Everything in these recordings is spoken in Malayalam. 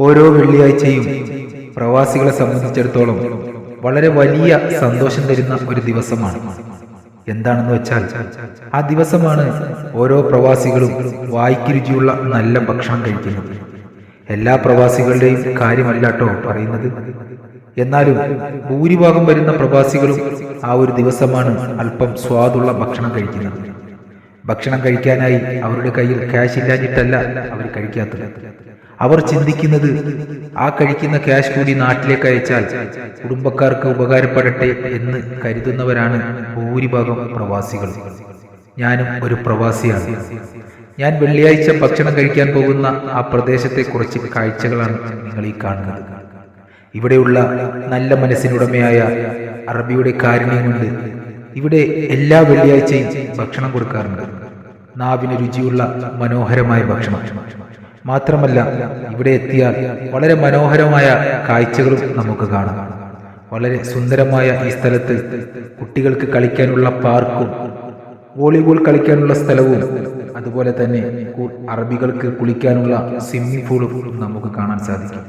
ഓരോ വെള്ളിയാഴ്ചയും പ്രവാസികളെ സംബന്ധിച്ചിടത്തോളം വളരെ വലിയ സന്തോഷം തരുന്ന ഒരു ദിവസമാണ്. എന്താണെന്ന് വെച്ചാൽ ആ ദിവസമാണ് ഓരോ പ്രവാസികളും വായ്ക്ക് രുചിയുള്ള നല്ല ഭക്ഷണം കഴിക്കുന്നത്. എല്ലാ പ്രവാസികളുടെയും കാര്യമല്ല കേട്ടോ പറയുന്നത്. എന്നാലും ഭൂരിഭാഗം വരുന്ന പ്രവാസികളും ആ ഒരു ദിവസമാണ് അല്പം സ്വാദുള്ള ഭക്ഷണം കഴിക്കുന്നത്. ഭക്ഷണം കഴിക്കാനായി അവരുടെ കയ്യിൽ ക്യാഷ് ഇല്ലാഞ്ഞിട്ടല്ല അവർ കഴിക്കാത്തത്. അവർ ചിന്തിക്കുന്നത് ആ കഴിക്കുന്ന ക്യാഷ് കൂടി നാട്ടിലേക്ക് അയച്ചാൽ കുടുംബക്കാർക്ക് ഉപകാരപ്പെടട്ടെ എന്ന് കരുതുന്നവരാണ് ഭൂരിഭാഗം പ്രവാസികൾ. ഞാനും ഒരു പ്രവാസിയാണ്. ഞാൻ വെള്ളിയാഴ്ച ഭക്ഷണം കഴിക്കാൻ പോകുന്ന ആ പ്രദേശത്തെ കുറച്ച് കാഴ്ചകളാണ് നിങ്ങൾ ഈ കാണുന്നത്. ഇവിടെയുള്ള നല്ല മനസ്സിനുടമയായ അറബിയുടെ കാരുണ്യം കൊണ്ട് ഇവിടെ എല്ലാ വെള്ളിയാഴ്ചയും ഭക്ഷണം കൊടുക്കാറുണ്ട്. നാവിന് രുചിയുള്ള മനോഹരമായ ഭക്ഷണം മാത്രമല്ല, ഇവിടെ എത്തിയാൽ വളരെ മനോഹരമായ കാഴ്ചകളും നമുക്ക് കാണാം. വളരെ സുന്ദരമായ ഈ സ്ഥലത്ത് കുട്ടികൾക്ക് കളിക്കാനുള്ള പാർക്കും വോളിബോൾ കളിക്കാനുള്ള സ്ഥലവും അതുപോലെ തന്നെ അറബികൾക്ക് കുളിക്കാനുള്ള സ്വിമ്മിംഗ് പൂളും നമുക്ക് കാണാൻ സാധിക്കും.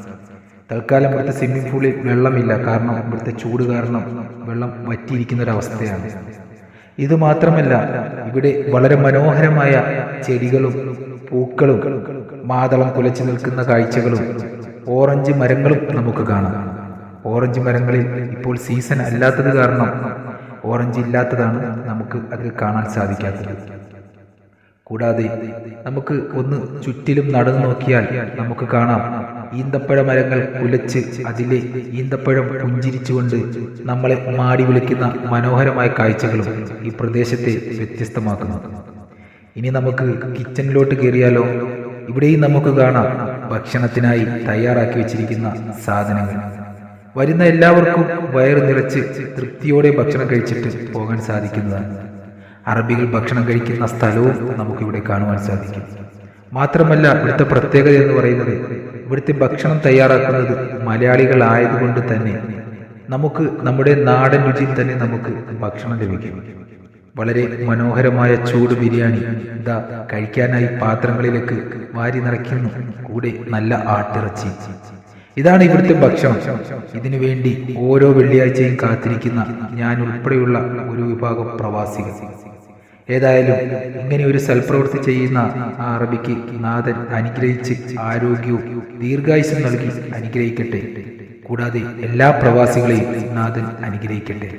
തൽക്കാലം ഇവിടുത്തെ സ്വിമ്മിംഗ് പൂളിൽ വെള്ളമില്ല, കാരണം ഇവിടുത്തെ ചൂട് കാരണം വെള്ളം വറ്റിയിരിക്കുന്ന ഒരവസ്ഥയാണ്. ഇത് മാത്രമല്ല, ഇവിടെ വളരെ മനോഹരമായ ചെടികളും പൂക്കളും മാതളം കുലച്ചു നിൽക്കുന്ന കാഴ്ചകളും ഓറഞ്ച് മരങ്ങളും നമുക്ക് കാണാം. ഓറഞ്ച് മരങ്ങളിൽ ഇപ്പോൾ സീസൺ അല്ലാത്തത് കാരണം ഓറഞ്ച് ഇല്ലാത്തതാണ് നമുക്ക് അതിൽ കാണാൻ സാധിക്കാത്തത്. കൂടാതെ നമുക്ക് ഒന്ന് ചുറ്റിലും നടന്നു നോക്കിയാൽ നമുക്ക് കാണാം ഈന്തപ്പഴ മരങ്ങൾ കുലച്ച് അതിലെ ഈന്തപ്പഴം പുഞ്ചിരിച്ചുകൊണ്ട് നമ്മളെ മാടി വിളിക്കുന്ന മനോഹരമായ കാഴ്ചകളും ഈ പ്രദേശത്തെ വ്യത്യസ്തമാക്കുന്നു. ഇനി നമുക്ക് കിച്ചണിലോട്ട് കയറിയാലോ? ഇവിടെയും നമുക്ക് കാണാം ഭക്ഷണത്തിനായി തയ്യാറാക്കി വെച്ചിരിക്കുന്ന സാധനങ്ങൾ. വരുന്ന എല്ലാവർക്കും വയറ് നിറച്ച് തൃപ്തിയോടെ ഭക്ഷണം കഴിച്ചിട്ട് പോകാൻ സാധിക്കുന്നതാണ്. അറബികൾ ഭക്ഷണം കഴിക്കുന്ന സ്ഥലവും നമുക്കിവിടെ കാണുവാൻ സാധിക്കും. മാത്രമല്ല, ഇവിടുത്തെ പ്രത്യേകത എന്ന് പറയുന്നത് ഇവിടുത്തെ ഭക്ഷണം തയ്യാറാക്കുന്നത് മലയാളികളായതുകൊണ്ട് തന്നെ നമുക്ക് നമ്മുടെ നാടൻ രുചിയിൽ തന്നെ നമുക്ക് ഭക്ഷണം ലഭിക്കും. വളരെ മനോഹരമായ ചൂട് ബിരിയാണി ഇതാ കഴിക്കാനായി പാത്രങ്ങളിലേക്ക് വാരി നിറയ്ക്കുന്നു. കൂടെ നല്ല ആട്ടിറച്ചി. ഇതാണ് ഇവിടുത്തെ ഭക്ഷണം. ഇതിനു വേണ്ടി ഓരോ വെള്ളിയാഴ്ചയും കാത്തിരിക്കുന്ന ഞാൻ ഉൾപ്പെടെയുള്ള ഒരു വിഭാഗം പ്രവാസികൾ. ഏതായാലും ഇങ്ങനെ ഒരു സൽപ്രവൃത്തി ചെയ്യുന്ന ആ അറബിക്ക് നാഥൻ അനുഗ്രഹിച്ച് ആരോഗ്യവും ദീർഘായുസ്സും നൽകി അനുഗ്രഹിക്കട്ടെ. കൂടാതെ എല്ലാ പ്രവാസികളെയും നാഥൻ അനുഗ്രഹിക്കട്ടെ.